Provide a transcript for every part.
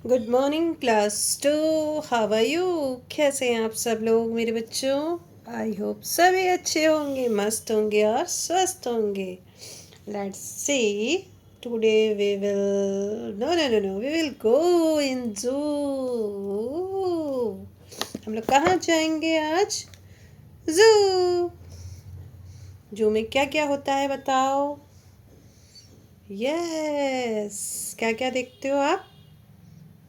Good morning class two. How are you? कैसे हैं आप सब लोग मेरे बच्चों? आई होप सभी अच्छे होंगे, मस्त होंगे और स्वस्थ होंगे। Let's see, today we will no no no no we will go in zoo. हम लोग कहाँ जाएंगे आज? जू। जू में क्या क्या होता है बताओ? यस, क्या क्या देखते हो आप?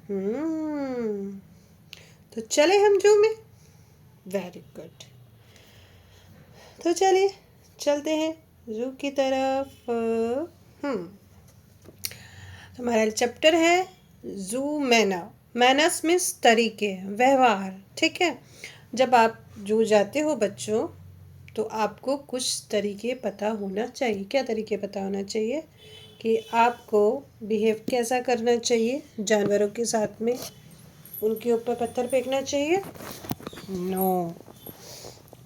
हम्म, तो चले हम जू में। Very good. तो चलिए चलते हैं जू की तरफ। हमारा चैप्टर है जू मैना। मैनस मीन्स तरीके, व्यवहार। ठीक है, जब आप जू जाते हो बच्चों, तो आपको कुछ तरीके पता होना चाहिए। क्या तरीके पता होना चाहिए? कि आपको बिहेव कैसा करना चाहिए जानवरों के साथ में। उनके ऊपर पत्थर फेंकना चाहिए? नो।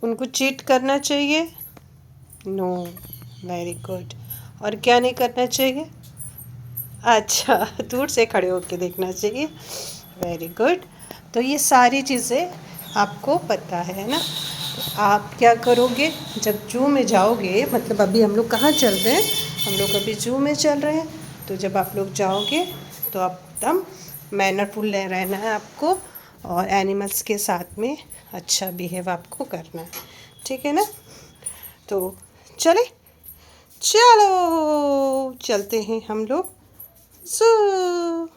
उनको चीट करना चाहिए? नो। Very good. और क्या नहीं करना चाहिए? अच्छा, दूर से खड़े होकर देखना चाहिए। Very good. तो ये सारी चीज़ें आपको पता है ना? तो आप क्या करोगे जब जू में जाओगे? मतलब अभी हम लोग कहाँ चल रहे हैं? हम लोग अभी जू में चल रहे हैं। तो जब आप लोग जाओगे तो आप एकदम मैनरफुल रहना है आपको, और एनिमल्स के साथ में अच्छा बिहेव आपको करना है। ठीक है ना? तो चले, चलो चलते हैं हम लोग जू।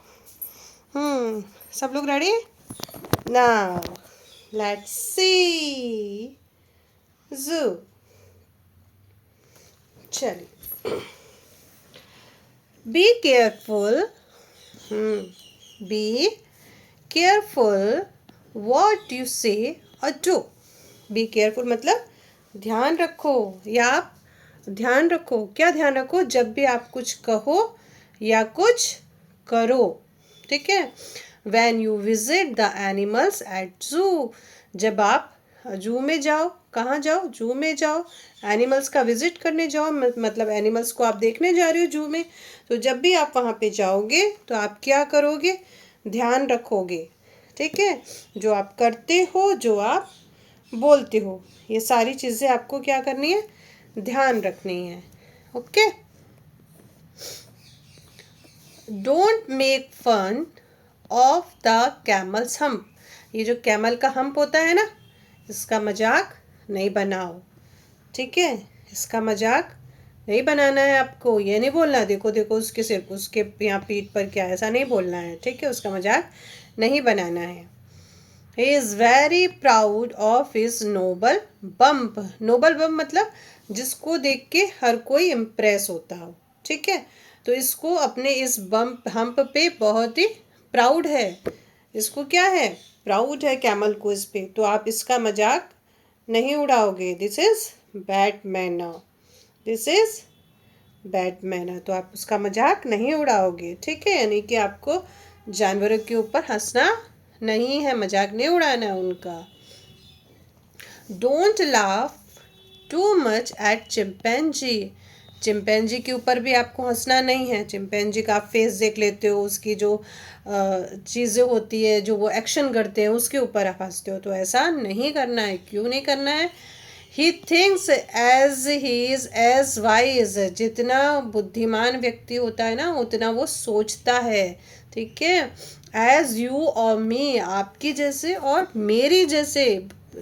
सब लोग रेडी? नाउ लेट्स सी जू। चलिए, be careful. Be careful what you से और डू। बी केयरफुल मतलब ध्यान रखो, या आप ध्यान रखो। क्या ध्यान रखो? जब भी आप कुछ कहो या कुछ करो। ठीक है। When you visit the animals at जू। जब आप जू में जाओ, कहाँ जाओ? जू में जाओ। एनिमल्स का विजिट करने जाओ, मतलब एनिमल्स को आप देखने जा रहे हो जू में। तो जब भी आप वहाँ पे जाओगे तो आप क्या करोगे? ध्यान रखोगे। ठीक है, जो आप करते हो, जो आप बोलते हो, ये सारी चीज़ें आपको क्या करनी है? ध्यान रखनी है। Okay. Don't make fun of the camel's hump. ये जो कैमल का हम्प होता है ना, इसका मजाक नहीं बनाओ। ठीक है, इसका मजाक नहीं बनाना है आपको। ये नहीं बोलना देखो देखो उसके सिर, उसके यहाँ पीठ पर क्या, ऐसा नहीं बोलना है। ठीक है, उसका मजाक नहीं बनाना है। He is very proud of his noble bump. Noble bump मतलब जिसको देख के हर कोई इम्प्रेस होता हो। ठीक है, तो इसको अपने इस बम्प हम्प पे बहुत ही प्राउड है। इसको क्या है? प्राउड है कैमल को इस पे। तो आप इसका मजाक नहीं उड़ाओगे। This is bad manner. This is bad manner. तो आप उसका मजाक नहीं उड़ाओगे। ठीक है, यानी कि आपको जानवरों के ऊपर हंसना नहीं है, मजाक नहीं उड़ाना है उनका। Don't laugh too much at chimpanzee. Chimpanzee के ऊपर भी आपको हंसना नहीं है। चिंपैंजी का आप फेस देख लेते हो, उसकी जो चीज़ें होती है, जो वो एक्शन करते हैं, उसके ऊपर आप हंसते हो। तो ऐसा नहीं करना है। क्यों नहीं करना है? He thinks as he is as wise. जितना बुद्धिमान व्यक्ति होता है ना, उतना वो सोचता है। ठीक है, एज यू और मी, आपकी जैसे और मेरी जैसे।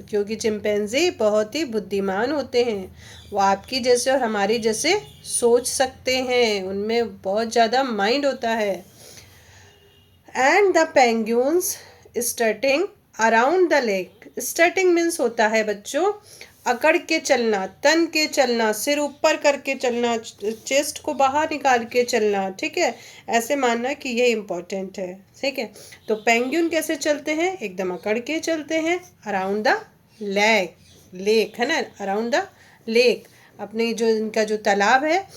क्योंकि चिंपैंजी बहुत ही बुद्धिमान होते हैं। वो आपकी जैसे और हमारी जैसे सोच सकते हैं, उनमें बहुत ज़्यादा माइंड होता है। And the penguins strutting around the lake. Strutting means होता है बच्चों अकड़ के चलना, तन के चलना, सिर ऊपर करके चलना, चेस्ट को बाहर निकाल के चलना। ठीक है, ऐसे मानना कि ये इम्पोर्टेंट है। ठीक है, तो पेंगुइन कैसे चलते हैं? एकदम अकड़ के चलते हैं। अराउंड द लेक, लेक है ना, अराउंड द लेक। अपने जो इनका जो तालाब है,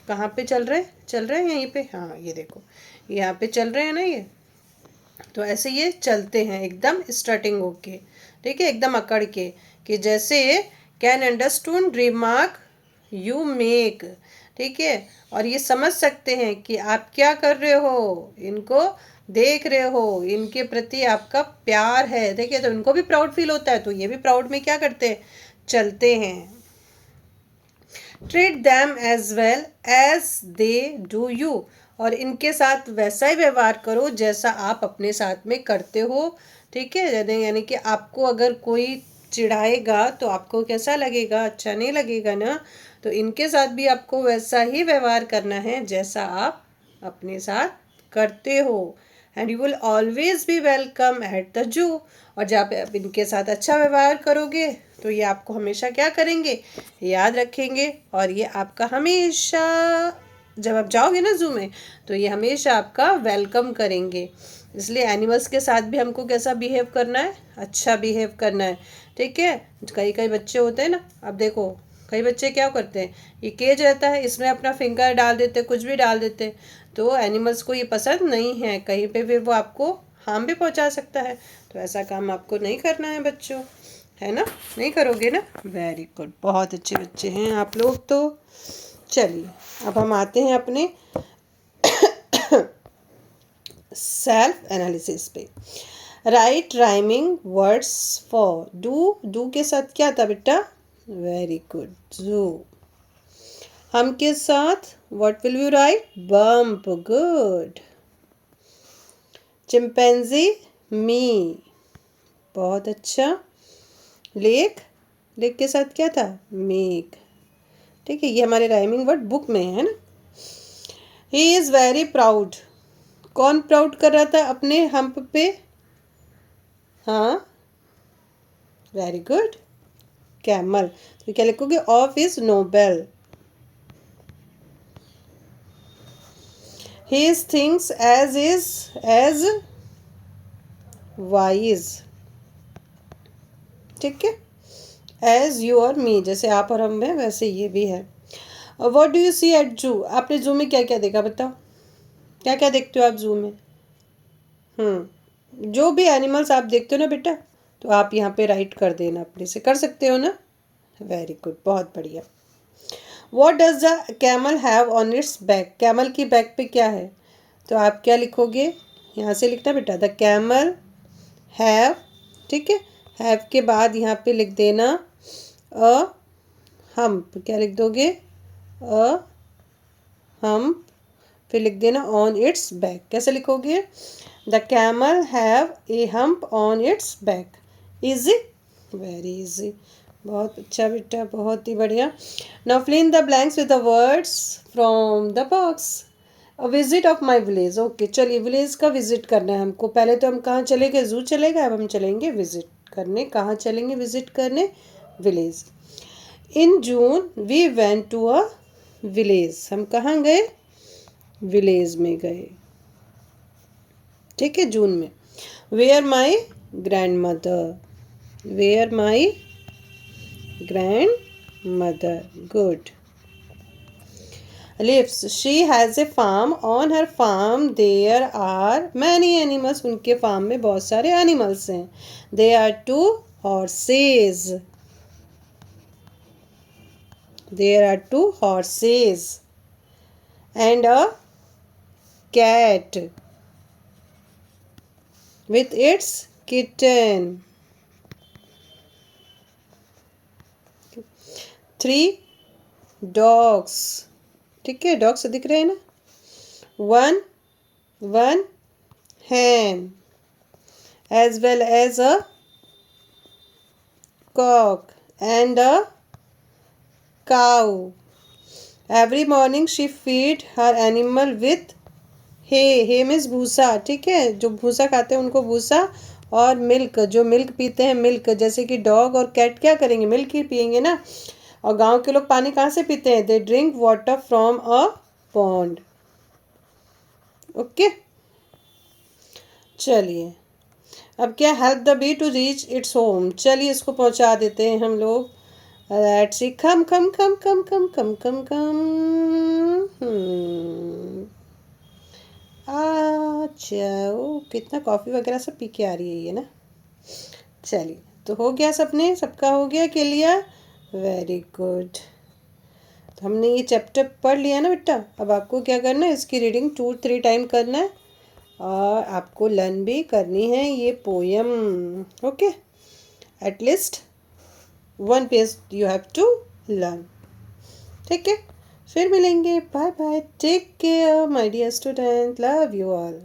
कहाँ पे चल रहे हैं? यहीं पे। हाँ, ये देखो, यहाँ पे चल रहे हैं ना ये। तो ऐसे ये चलते हैं एकदम स्टार्टिंग होके। ठीक है, एकदम अकड़ के, कि जैसे can understood remark you make. ठीक है, और ये समझ सकते हैं कि आप क्या कर रहे हो, इनको देख रहे हो, इनके प्रति आपका प्यार है। देखिए, तो इनको भी प्राउड फील होता है, तो ये भी प्राउड में क्या करते हैं, चलते हैं। Treat them as well as they do you, और इनके साथ वैसा ही व्यवहार करो जैसा आप अपने साथ में करते हो। ठीक है, यानी कि आपको अगर कोई चिढ़ाएगा तो आपको कैसा लगेगा, अच्छा नहीं लगेगा ना। तो इनके साथ भी आपको वैसा ही व्यवहार करना है जैसा आप अपने साथ करते हो। And you will always be welcome at the zoo, और जब आप इनके साथ अच्छा व्यवहार करोगे तो ये आपको हमेशा क्या करेंगे, याद रखेंगे, और ये आपका हमेशा, जब आप जाओगे ना जू में, तो ये हमेशा आपका वेलकम करेंगे। इसलिए एनिमल्स के साथ भी हमको कैसा बिहेव करना है, अच्छा बिहेव करना है। ठीक है, कई कई बच्चे होते हैं ना, अब देखो कई बच्चे क्या करते हैं, ये केज रहता है, इसमें अपना फिंगर डाल देते, कुछ भी डाल देते, तो एनिमल्स को ये पसंद नहीं है, कहीं पे फिर वो आपको हार्म भी पहुंचा सकता है। तो ऐसा काम आपको नहीं करना है बच्चों, है ना, नहीं करोगे ना। वेरी गुड, बहुत अच्छे बच्चे हैं आप लोग। तो चलिए अब हम आते हैं अपने सेल्फ एनालिसिस पे। Right rhyming words for do, do के साथ क्या था बेटा, वेरी गुड, जू। हम के साथ what will you write, bump, good. Chimpanzee, me, बहुत अच्छा। लेक, लेक के साथ क्या था, मेक। ठीक है, ये हमारे राइमिंग वर्ड बुक में है ना। ही इज़ वेरी प्राउड, कौन प्राउड कर रहा था अपने हम्प पे, हाँ, वेरी गुड, कैमल। तो क्या लिखोगे, of is Nobel. His thinks as wise। ठीक है, एज यू और मी, जैसे आप और हम में वैसे ये भी है। What do you see at zoo, आपने जू में क्या क्या देखा बताओ, क्या क्या देखते हो आप जू में। जो भी एनिमल्स आप देखते हो ना बेटा, तो आप यहाँ पे राइट कर देना, अपने से कर सकते हो ना। वेरी गुड, बहुत बढ़िया। What does the camel have on its back, camel की बैक पे क्या है, तो आप क्या लिखोगे, यहाँ से लिखना बेटा, द कैमल हैव। ठीक है, हैव के बाद यहाँ पे लिख देना अ हम्प, क्या लिख दोगे, अ हम्प, फिर लिख देना ऑन इट्स बैक, कैसे लिखोगे, the camel have a hump on its back. Easy, very easy, बहुत अच्छा बेटा, बहुत ही बढ़िया। Now fill in the blanks with the words from the box. A visit of my village, okay, चलिए village का विजिट करना है हमको। पहले तो हम कहाँ चले गए, जू चले गए, अब हम चलेंगे विजिट करने, कहाँ चलेंगे विजिट करने, village. In June we went to a village, हम कहाँ गए, विलेज में गए। ठीक है, जून में। Where my grandmother, where my grandmother, good. lives, she has a farm, on her farm there are many animals, उनके फार्म में बहुत सारे एनिमल्स हैं। there are 2 horses, there are 2 horses and a cat with its kitten, 3 dogs। ठीक है, dogs दिख रहे हैं ना, 1 hen as well as a cock and a cow। every morning she feed her animal with hay means भूसा। ठीक है, जो भूसा खाते हैं उनको भूसा, और मिल्क, जो मिल्क पीते हैं मिल्क, जैसे कि डॉग और कैट क्या करेंगे, मिल्क ही पियेंगे ना। और गांव के लोग पानी कहाँ से पीते हैं, they drink water from a pond. Okay, चलिए अब क्या, help the bee to reach its home, चलिए इसको पहुंचा देते हैं हम लोग। लेट्स सी, कम कम कम कम कम कम कम कम, अच्छा, ओ कितना कॉफ़ी वगैरह सब पी के आ रही है ये ना। चलिए, तो हो गया, सबने सबका हो गया क्लियर, वेरी गुड। तो हमने ये चैप्टर पढ़ लिया ना बेटा, अब आपको क्या करना है, इसकी रीडिंग 2-3 टाइम करना है, और आपको लर्न भी करनी है ये poem. Okay, at least 1 page you have to learn. ठीक है, फिर मिलेंगे। Bye bye, take care my dear student, love you all.